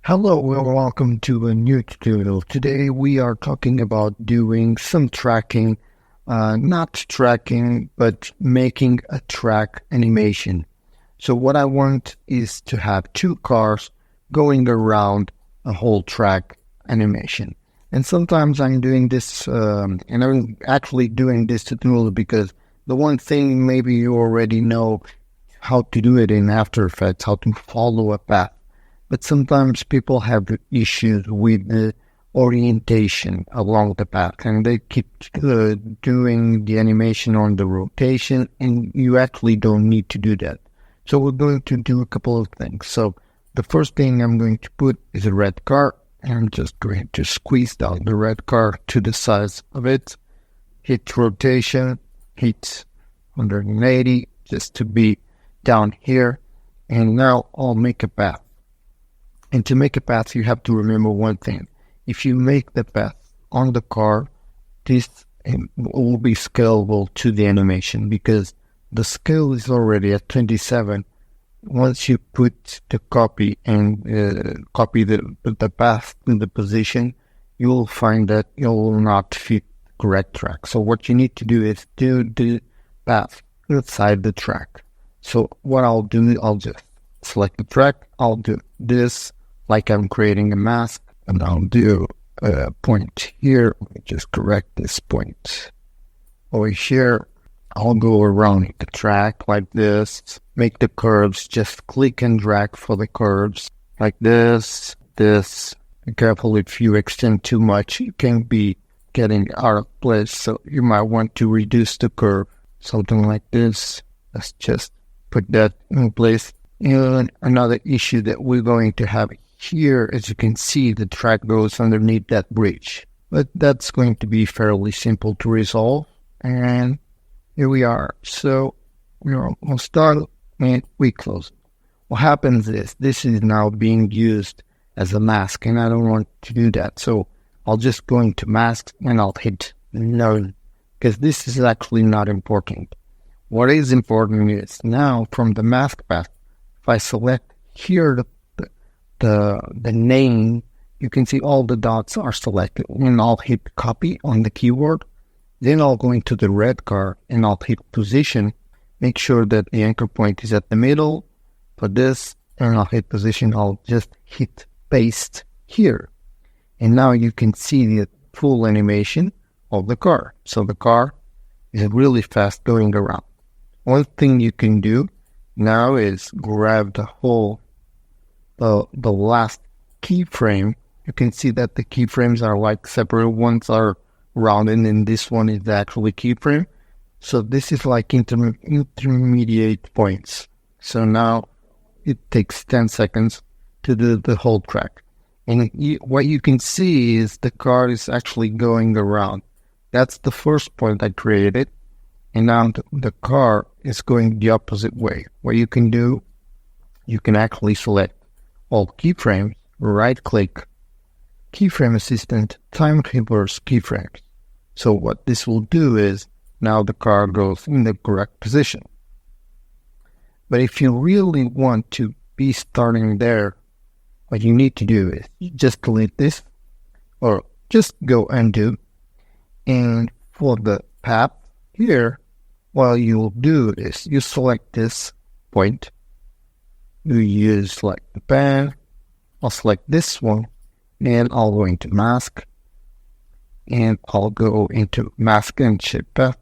Hello and welcome to a new tutorial. Today we are talking about doing some tracking, not tracking, but making a track animation. So what I want is to have two cars going around a whole track animation. And sometimes I'm doing this, and I'm actually doing this tutorial because the one thing maybe you already know how to do it in After Effects, how to follow a path. But sometimes people have issues with the orientation along the path, and they keep doing the animation on the rotation, and you actually don't need to do that. So we're going to do a couple of things. So the first thing I'm going to put is a red car, and I'm just going to squeeze down the red car to the size of it, hit rotation, hit 180, just to be down here, and now I'll make a path. And to make a path, you have to remember one thing. If you make the path on the car, this will be scalable to the animation because the scale is already at 27. Once you put the copy and copy the path to the position, you will find that it will not fit the correct track. So what you need to do is do the path inside the track. So what I'll do, I'll just select the track. I'll do this like I'm creating a mask, and I'll do a point here. Let me just correct this point over here. I'll go around the track like this, make the curves, just click and drag for the curves like this. Be careful, if you extend too much, you can be getting out of place, so you might want to reduce the curve, something like this. Let's just put that in place. And another issue that we're going to have here, as you can see, the track goes underneath that bridge. But that's going to be fairly simple to resolve. And here we are. So we're almost done, and we close it. What happens is this is now being used as a mask, and I don't want to do that. So I'll just go into mask and I'll hit none, because this is actually not important. What is important is now from the mask path, if I select here the name, you can see all the dots are selected, and I'll hit copy on the keyword. Then I'll go into the red car and I'll hit position, make sure that the anchor point is at the middle for this, and I'll hit position. I'll just hit paste here, and now you can see the full animation of the car. So the car is really fast going around. One thing you can do now is grab the whole the last keyframe. You can see that the keyframes are like separate. Ones are rounded and this one is the actual keyframe. So this is like intermediate points. So now it takes 10 seconds to do the whole track. And what you can see is the car is actually going around. That's the first point I created. And now the car is going the opposite way. What you can do, you can actually select all keyframes, right click, keyframe assistant, time reverse keyframes. So what this will do is now the car goes in the correct position. But if you really want to be starting there, what you need to do is you just delete this or just go undo. And for the path here, what you'll do is you select this point. You use like the pen. I'll select this one and I'll go into mask, and I'll go into mask and shape path,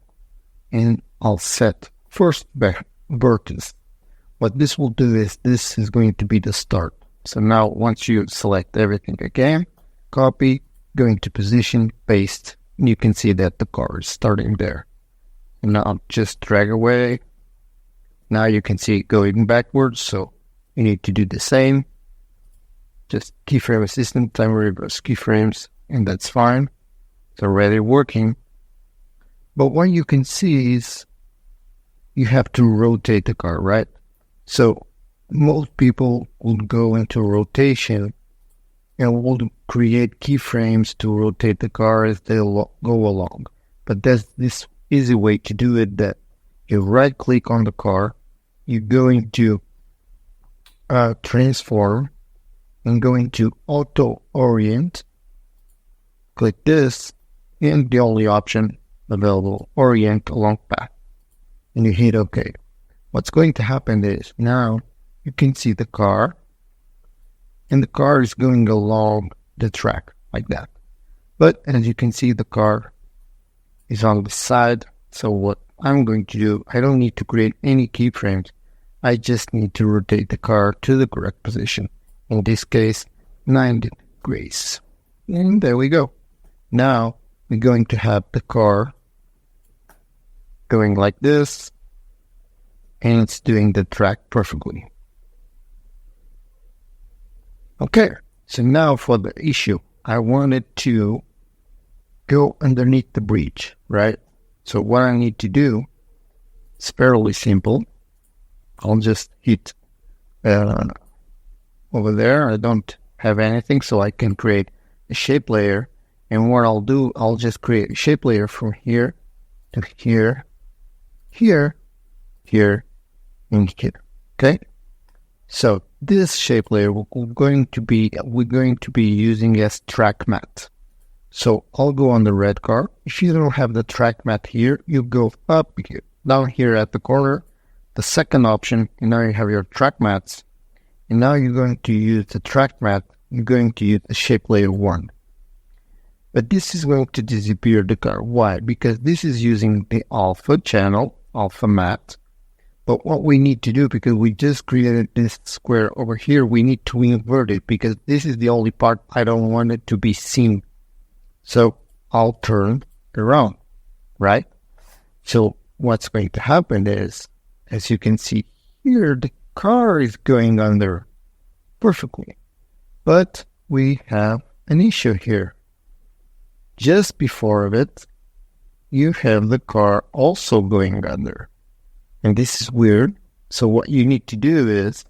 and I'll set first vertex. What this will do is this is going to be the start. So now once you select everything again, copy, go into position, paste, and you can see that the car is starting there. And now I'll just drag away. Now you can see it going backwards, so you need to do the same. Just keyframe assistant, time reverse keyframes, and that's fine. It's already working. But what you can see is you have to rotate the car, right? So most people will go into rotation and will create keyframes to rotate the car as they go along. But there's this easy way to do it, that you right click on the car, you go into transform, and go into Auto Orient. Click this, and the only option available, Orient Along Path. And you hit OK. What's going to happen is now you can see the car, and the car is going along the track like that. But as you can see, the car is on the side. So what I'm going to do, I don't need to create any keyframes. I just need to rotate the car to the correct position. In this case, 90 degrees. And there we go. Now we're going to have the car going like this, and it's doing the track perfectly. Okay, so now for the issue, I wanted to go underneath the bridge, right? So what I need to do is fairly simple. I'll just hit over there. I don't have anything, so I can create a shape layer. And what I'll do, I'll just create a shape layer from here to here, here, here, and here. Okay? So this shape layer we're going to be using as track matte. So I'll go on the red car. If you don't have the track matte here, you go up here, down here at the corner, the second option, and now you have your track mattes. And now you're going to use the track matte. You're going to use the shape layer 1. But this is going to disappear the car. Why? Because this is using the alpha channel, alpha matte. But what we need to do, because we just created this square over here, we need to invert it because this is the only part I don't want it to be seen. So I'll turn around, right? So what's going to happen is, as you can see here, the car is going under perfectly. But we have an issue here. Just before it, you have the car also going under. And this is weird. So what you need to do is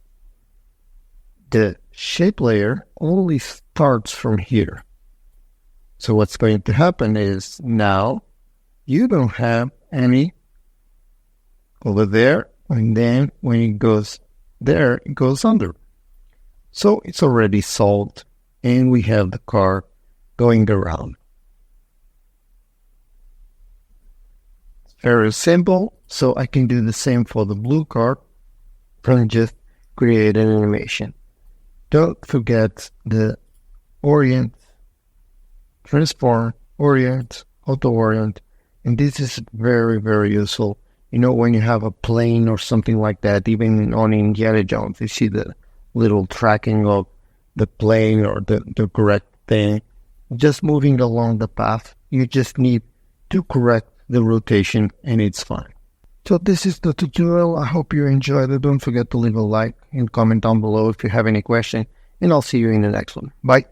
the shape layer only starts from here. So what's going to happen is now you don't have any over there. And then when it goes there, it goes under. So it's already solved. And we have the car going around. Very simple, so I can do the same for the blue car and just create an animation. Don't forget the orient, transform, orient, auto orient, and this is very, very useful. You know, when you have a plane or something like that, even on Indiana Jones, you see the little tracking of the plane or the correct thing. Just moving along the path, you just need to correct the rotation and it's fine. So this is the tutorial. I hope you enjoyed it. Don't forget to leave a like and comment down below if you have any question, and I'll see you in the next one. Bye.